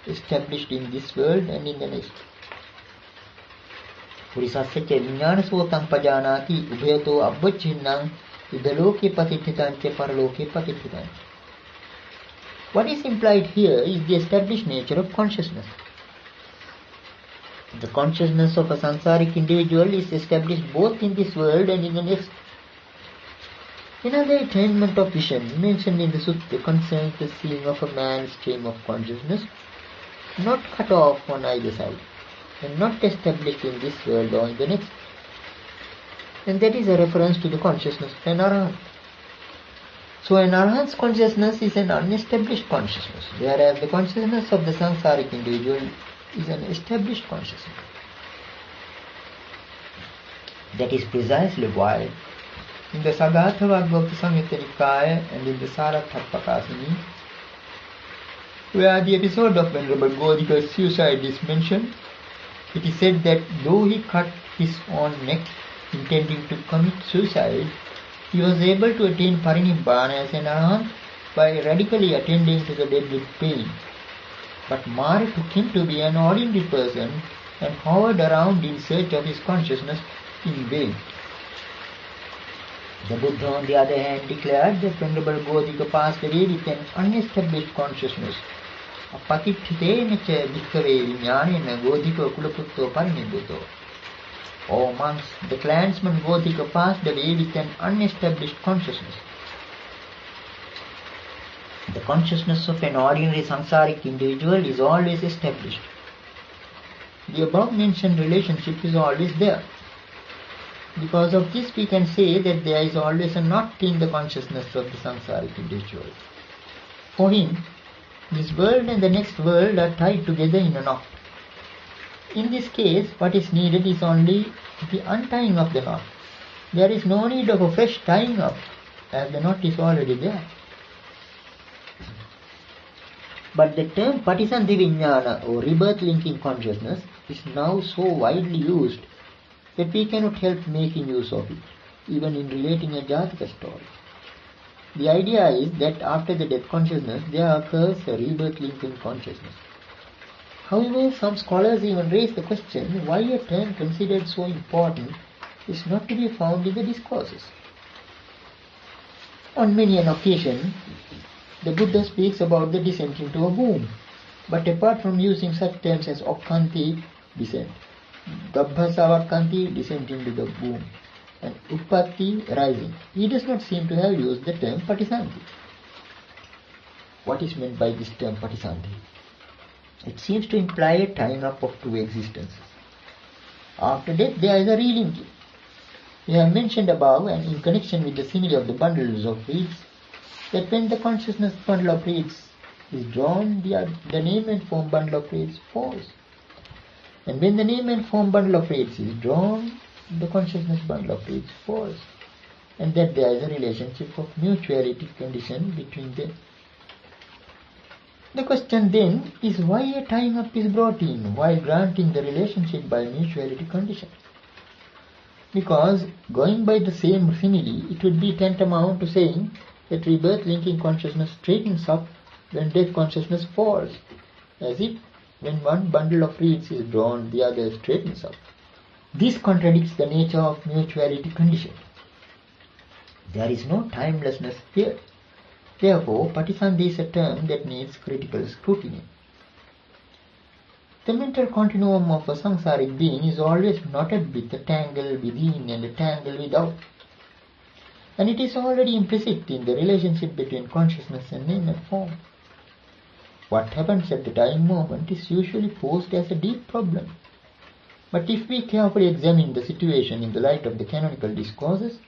established in this world and in the next. Purisasya ca viññāna sotam pajanāti ubhayato abbacchinnam idaloke patiṭṭhitam ca paraloke patiṭṭhitam. What is implied here is the established nature of consciousness. The consciousness of a samsaric individual is established both in this world and in the next. Another attainment of vision mentioned in the sutta concerns the seeing of a man's stream of consciousness, not cut off on either side, and not established in this world or in the next. And that is a reference to the consciousness of an arahant. So an arahant's consciousness is an unestablished consciousness, whereas the consciousness of the samsaric individual is an established consciousness. That is precisely why in the Sagatha Bhagavata Samyutta Nikaya and in the Saratthapakasini, where the episode of Venerable Godika's suicide is mentioned, it is said that though he cut his own neck intending to commit suicide, he was able to attain parinibbana as an arahant by radically attending to the dead with pain. But Mara took him to be an ordinary person and hovered around in search of his consciousness in vain. The Buddha, on the other hand, declared that Venerable Godhika passed away with an unestablished consciousness. Apakithite cha bhikkave vijnanena Godhika kulaputto parinibbuto. O monks, the clansman Godhika passed away with an unestablished consciousness. The consciousness of an ordinary samsaric individual is always established. The above-mentioned relationship is always there. Because of this, we can say that there is always a knot in the consciousness of the samsaric individual. For him, this world and the next world are tied together in a knot. In this case, what is needed is only the untying of the knot. There is no need of a fresh tying up, as the knot is already there. But the term Patisanti Vijnana, or rebirth-linking consciousness, is now so widely used that we cannot help making use of it, even in relating a Jataka story. The idea is that after the death consciousness, there occurs a rebirth-linking consciousness. However, some scholars even raise the question why a term considered so important is not to be found in the discourses. On many an occasion, the Buddha speaks about the descent into a womb, but apart from using such terms as Okkanti, descent, Gabbhasavakanti, descent into the womb, and Uppatti, rising, he does not seem to have used the term Patisanti. What is meant by this term Patisanti? It seems to imply a tying up of two existences. After death, there is a relinking. We have mentioned above, and in connection with the simile of the bundles of reeds, that when the consciousness bundle of reeds is drawn, the name and form bundle of reeds falls. And when the name and form bundle of reeds is drawn, the consciousness bundle of reeds falls. And that there is a relationship of mutuality condition between them. The question then is why a tying up is brought in while granting the relationship by mutuality condition. Because going by the same simile, it would be tantamount to saying that rebirth linking consciousness straightens up when death consciousness falls, as if when one bundle of reeds is drawn, the other straightens up. This contradicts the nature of mutuality condition. There is no timelessness here. Therefore, Patisanti is a term that needs critical scrutiny. The mental continuum of a samsaric being is always knotted with a tangle within and a tangle without. And it is already implicit in the relationship between consciousness and name and form. What happens at the dying moment is usually posed as a deep problem. But if we carefully examine the situation in the light of the canonical discourses,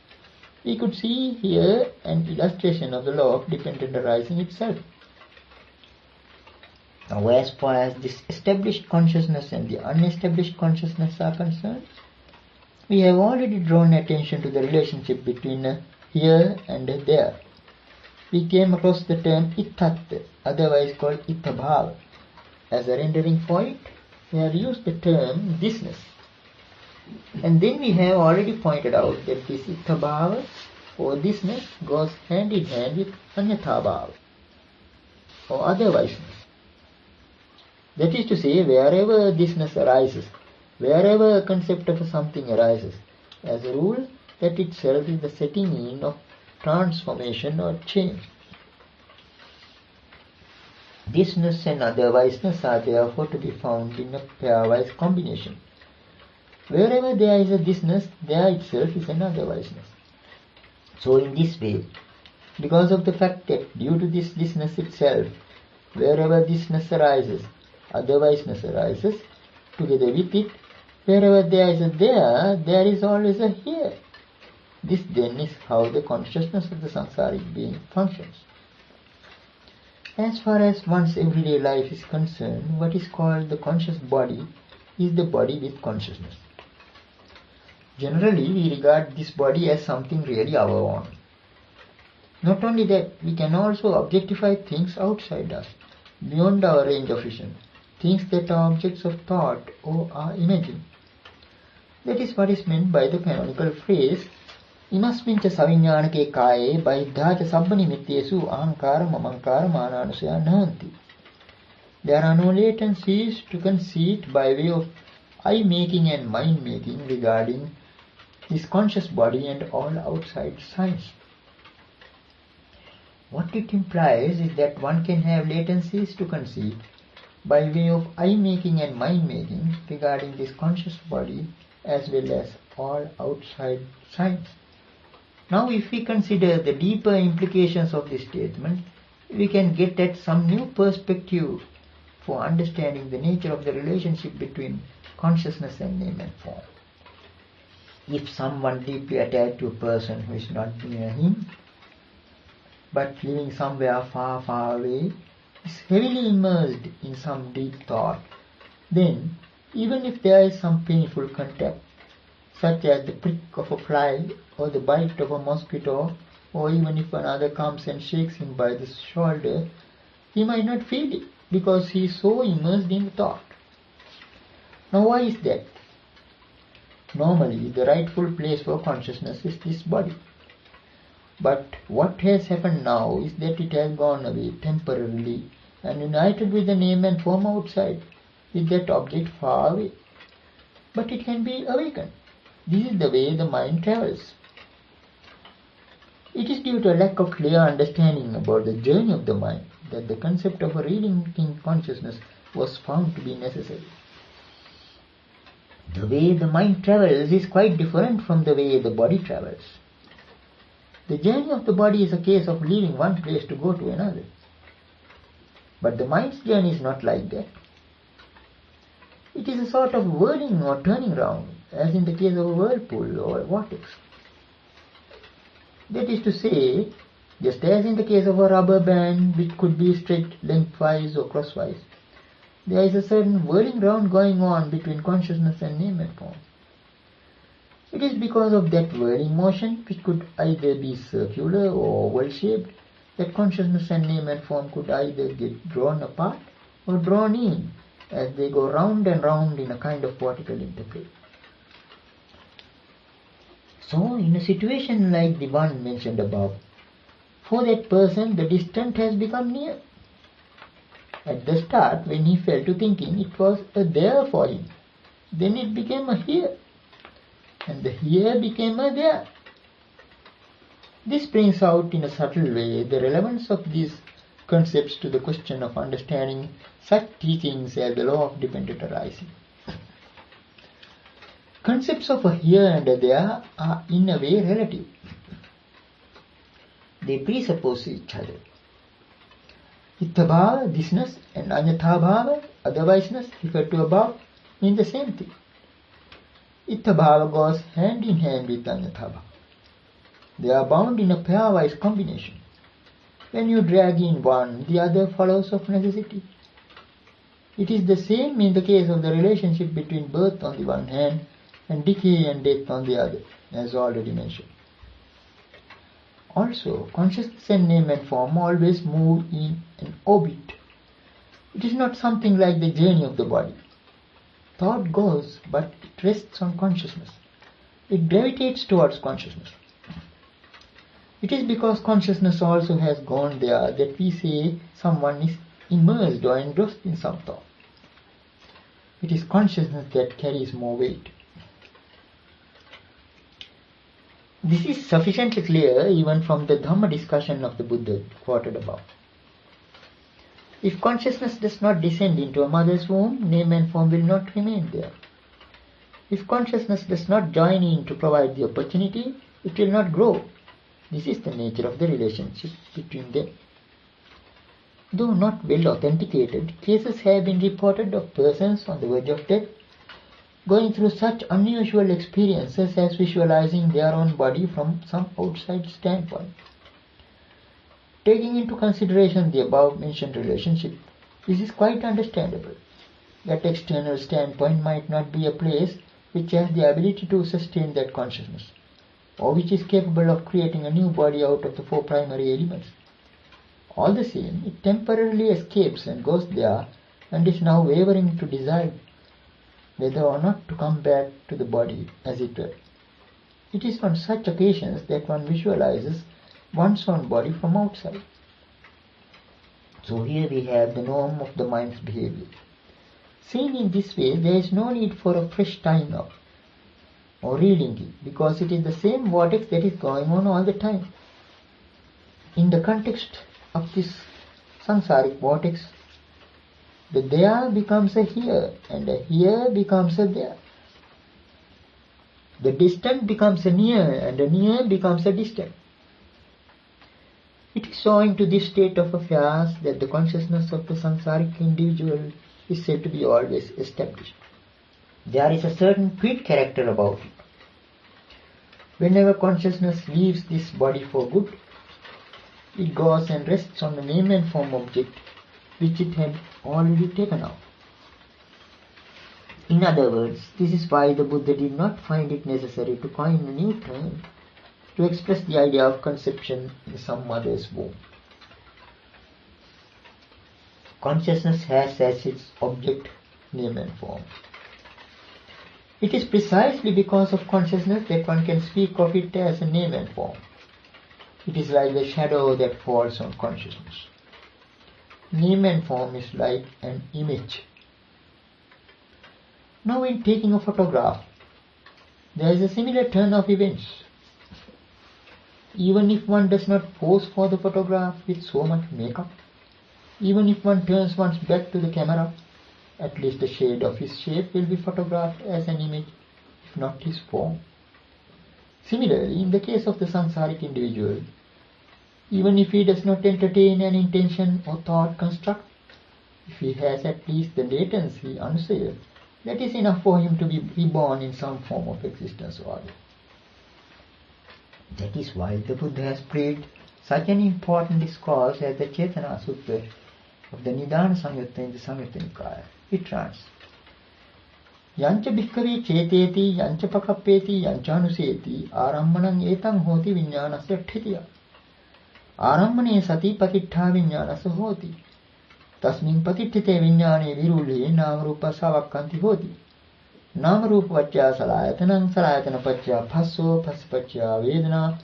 we could see here an illustration of the law of dependent arising itself. Now, as far as this established consciousness and the unestablished consciousness are concerned, we have already drawn attention to the relationship between here and there. We came across the term ittat, otherwise called ittabhava. As a rendering for it, we have used the term thisness. And then we have already pointed out that this ittabhava or thisness goes hand in hand with anyathabhava or otherwiseness. That is to say, wherever thisness arises, wherever a concept of something arises, as a rule, that itself is the setting in of transformation or change. Thisness and otherwiseness are therefore to be found in a pairwise combination. Wherever there is a thisness, there itself is an otherwiseness. So in this way, because of the fact that due to this thisness itself, wherever thisness arises, otherwiseness arises, together with it, wherever there is a there is always a here. This then is how the consciousness of the samsaric being functions. As far as one's everyday life is concerned, what is called the conscious body is the body with consciousness. Generally, we regard this body as something really our own. Not only that, we can also objectify things outside us, beyond our range of vision, things that are objects of thought or are imagined. That is what is meant by the canonical phrase, Imasmincha saviññānake kāye, bahiddhāca sabbanimittesu ahankāra mamankāra mānānusaya nahanti. There are no latencies to conceit by way of I-making and mind-making regarding this conscious body and all outside science. What it implies is that one can have latencies to conceit by way of I-making and mind-making regarding this conscious body as well as all outside science. Now if we consider the deeper implications of this statement, we can get at some new perspective for understanding the nature of the relationship between consciousness and name and form. If someone deeply attached to a person who is not near him, but living somewhere far, far away, is heavily immersed in some deep thought, then even if there is some painful contact, such as the prick of a fly or the bite of a mosquito, or even if another comes and shakes him by the shoulder, he might not feel it because he is so immersed in thought. Now why is that? Normally the rightful place for consciousness is this body. But what has happened now is that it has gone away temporarily and united with the name and form outside, with that object far away. But it can be awakened. This is the way the mind travels. It is due to a lack of clear understanding about the journey of the mind that the concept of a relinking consciousness was found to be necessary. The way the mind travels is quite different from the way the body travels. The journey of the body is a case of leaving one place to go to another. But the mind's journey is not like that. It is a sort of whirling or turning round, as in the case of a whirlpool or a vortex. That is to say, just as in the case of a rubber band which could be stretched lengthwise or crosswise, there is a certain whirling round going on between consciousness and name and form. It is because of that whirling motion, which could either be circular or oval-shaped, that consciousness and name and form could either get drawn apart or drawn in as they go round and round in a kind of vertical interplay. So, in a situation like the one mentioned above, for that person the distant has become near. At the start, when he fell to thinking, it was a there for him. Then it became a here. And the here became a there. This brings out in a subtle way the relevance of these concepts to the question of understanding such teachings as the law of dependent arising. Concepts of a here and a there are in a way relative. They presuppose each other. Ithabhava, thisness, and anyathabhava, otherwiseness, referred to above, mean the same thing. Ithabhava goes hand in hand with anyathabhava. They are bound in a pairwise combination. When you drag in one, the other follows of necessity. It is the same in the case of the relationship between birth on the one hand and decay and death on the other, as already mentioned. Also, consciousness and name and form always move in an orbit. It is not something like the journey of the body. Thought goes, but it rests on consciousness. It gravitates towards consciousness. It is because consciousness also has gone there that we say someone is immersed or engrossed in some thought. It is consciousness that carries more weight. This is sufficiently clear even from the Dhamma discussion of the Buddha quoted above. If consciousness does not descend into a mother's womb, name and form will not remain there. If consciousness does not join in to provide the opportunity, it will not grow. This is the nature of the relationship between them. Though not well authenticated, cases have been reported of persons on the verge of death going through such unusual experiences as visualizing their own body from some outside standpoint. Taking into consideration the above mentioned relationship, this is quite understandable. That external standpoint might not be a place which has the ability to sustain that consciousness, or which is capable of creating a new body out of the four primary elements. All the same, it temporarily escapes and goes there and is now wavering to decide whether or not to come back to the body, as it were. It is on such occasions that one visualizes one's own body from outside. So here we have the norm of the mind's behavior. Seen in this way, there is no need for a fresh tying up or relinking, because it is the same vortex that is going on all the time. In the context of this samsaric vortex, the there becomes a here, and a here becomes a there. The distant becomes a near, and a near becomes a distant. It is owing to this state of affairs that the consciousness of the samsaric individual is said to be always established. There is a certain quid character about it. Whenever consciousness leaves this body for good, it goes and rests on the name and form object which it had already taken out. In other words, this is why the Buddha did not find it necessary to coin a new term to express the idea of conception in some mother's womb. Consciousness has as its object name and form. It is precisely because of consciousness that one can speak of it as a name and form. It is like the shadow that falls on consciousness. Name and form is like an image. Now in taking a photograph, there is a similar turn of events. Even if one does not pose for the photograph with so much makeup, even if one turns one's back to the camera, at least a shade of his shape will be photographed as an image, if not his form. Similarly, in the case of the samsaric individual, even if he does not entertain an intention or thought construct, if he has at least the latency unsaid, that is enough for him to be reborn in some form of existence or other. That is why the Buddha has preached such an important discourse as the Cetana Sutta of the Nidana Samyutta in the Samyutta Nikaya. It runs, Yancha bhikkhave ceteti, yancha pakappeti, yancha anuseti, arammanam etam hoti viññānasya tthitiya. Arammane sati patittha viññānasya hoti. Tasmin patittite viññāne virulhe nāmarupa savakkanti hoti. Nāmarupa paccaya salayatanam, salayatana paccaya bhasso, bhassa paccaya vedana,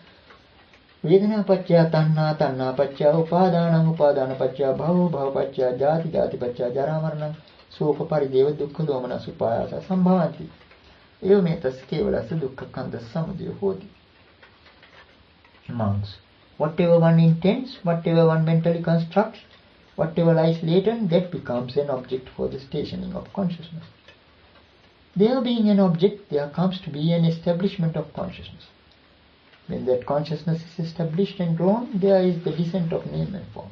vedana paccaya tanna, tanna paccaya upadānam, upadāna paccaya bhavo, bhava paccaya jāti, jāti paccaya jarāmaranam, soka parideva dukkha domana supāyasa sambhavanti. Evametas kevalasa dukkha kanda samudaya hoti. Monks, whatever one intends, whatever one mentally constructs, whatever lies latent, that becomes an object for the stationing of consciousness. There being an object, there comes to be an establishment of consciousness. When that consciousness is established and grown, there is the descent of name and form.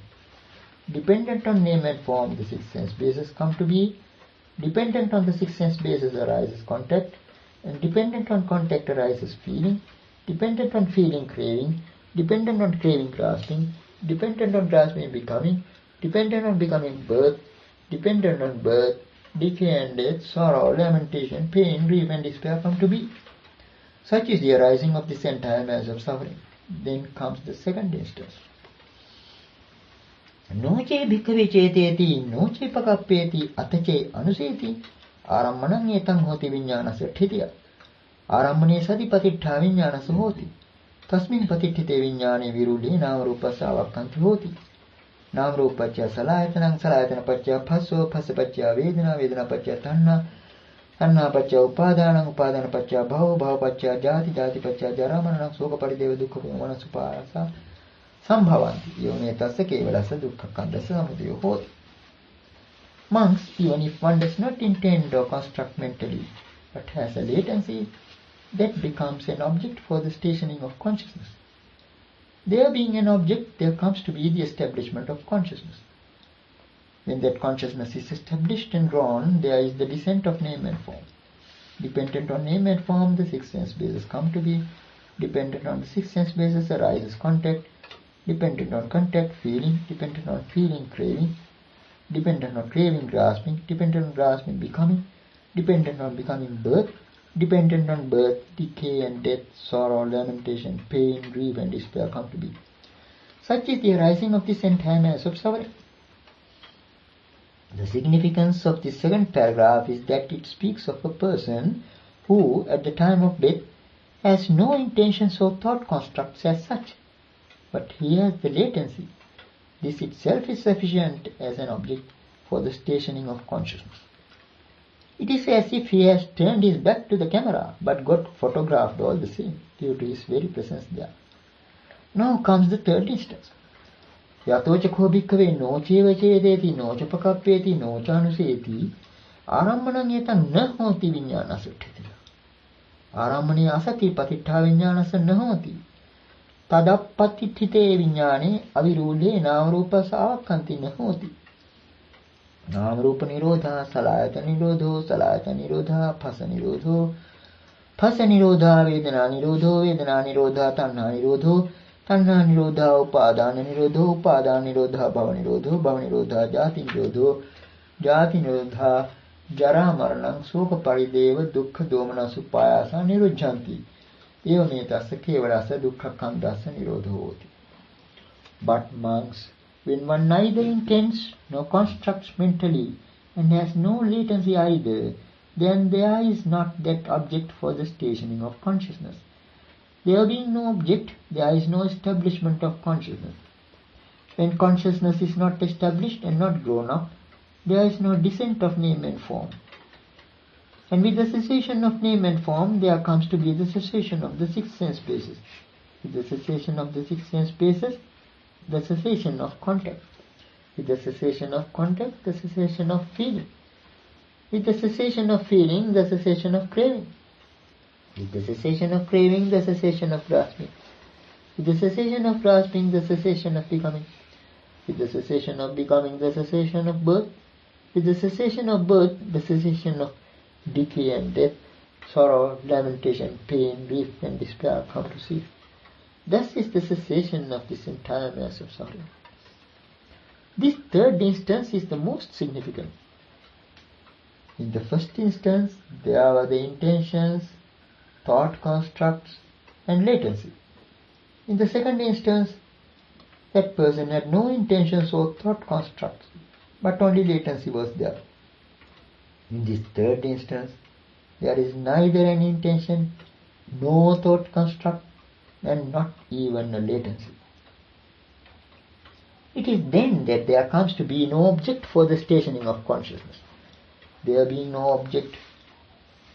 Dependent on name and form, the six sense bases come to be. Dependent on the six sense bases arises contact, and dependent on contact arises feeling. Dependent on feeling, craving. Dependent on craving, grasping. Dependent on grasping, becoming. Dependent on becoming, birth. Dependent on birth, decay and death, sorrow, lamentation, pain, grief and despair come to be. Such is the arising of this entire mass of suffering. Then comes the second instance. Noche bhikkhave ceteti, noche pakappeti, atache anuseti, arammanam etam hoti viññānasya tthitiya. Arammane sati patittha viññānasya hoti. Tasmin patittite viññāne virulhe nāmarupa savakkanti hoti. Nāmarupa paccaya salayatanam, salayatana paccaya bhasso, bhassa paccaya vedana, vedana paccaya tanna, tanna paccaya upadānam, upadāna paccaya bhavo, bhava paccaya jāti, jāti paccaya jarāmaranam, soka parideva dukkha domana supāyasa sambhavanti. Evametasya kevalasa dukkha kanda samudaya hoti. Monks, even if one does not intend or construct mentally, but has a latency, that becomes an object for the stationing of consciousness. There being an object, there comes to be the establishment of consciousness. When that consciousness is established and grown, there is the descent of name and form. Dependent on name and form, the six sense bases come to be. Dependent on the six sense bases arises contact. Dependent on contact, feeling. Dependent on feeling, craving. Dependent on craving, grasping. Dependent on grasping, becoming. Dependent on becoming, birth. Dependent on birth, decay and death, sorrow, lamentation, pain, grief and despair come to be. Such is the arising of this entire mass of suffering. The significance of this second paragraph is that it speaks of a person who, at the time of death, has no intentions or thought constructs as such, but he has the latency. This itself is sufficient as an object for the stationing of consciousness. It is as if he has turned his back to the camera, but got photographed all the same, due to his very presence there. Now comes the third instance. Yatocha ko bhikkhave nocheva chedeti nochapakappeti nochanuseti arammanam etan na hoti viññānasutthiti. Arammane asati patiṭṭha viññānasa na hoti. Tadappatiṭṭhite viññāne avirūle nāmarupa sāvakkanti na hoti. Nāmarupa nirodha salayata nirodho salayata nirodha phasa nirodho phasa nirodha vedana nirodho vedana nirodha tanha nirodho tanha nirodha upadana nirodho upadana nirodha bhava nirodho bhava nirodha jati nirodho jati nirodha jara maranam soka parideva dukkha domana supayasa nirujjanti evametassa kevalasa dukkha kandasa nirodho hoti. But monks, when one neither intends nor constructs mentally and has no latency either, then there is not that object for the stationing of consciousness. There being no object, there is no establishment of consciousness. When consciousness is not established and not grown up, there is no descent of name and form. And with the cessation of name and form, there comes to be the cessation of the six sense bases. With the cessation of the six sense bases, the cessation of contact. With the cessation of contact, the cessation of feeling. With the cessation of feeling, the cessation of craving. With the cessation of craving, the cessation of grasping. With the cessation of grasping, the cessation of becoming. With the cessation of becoming, the cessation of birth. With the cessation of birth, the cessation of decay and death, sorrow, lamentation, pain, grief and despair come to cease. Thus is the cessation of this entire mass of suffering. This third instance is the most significant. In the first instance, there were the intentions, thought constructs, and latency. In the second instance, that person had no intentions or thought constructs, but only latency was there. In this third instance, there is neither an intention, no thought construct, and not even a latency. It is then that there comes to be no object for the stationing of consciousness. There being no object,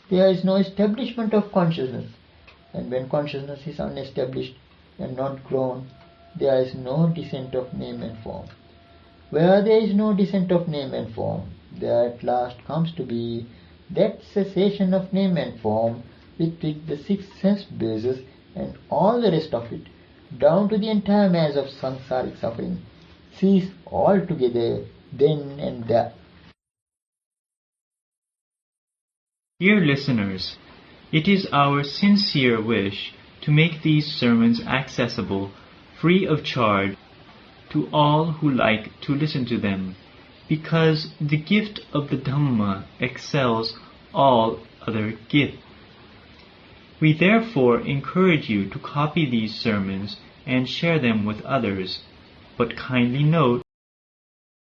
there is no establishment of consciousness, and when consciousness is unestablished and not grown, there is no descent of name and form. Where there is no descent of name and form, there at last comes to be that cessation of name and form with which the six sense bases and all the rest of it, down to the entire mass of samsaric suffering, cease altogether then and there. Dear listeners, it is our sincere wish to make these sermons accessible, free of charge, to all who like to listen to them, because the gift of the Dhamma excels all other gifts. We therefore encourage you to copy these sermons and share them with others, but kindly note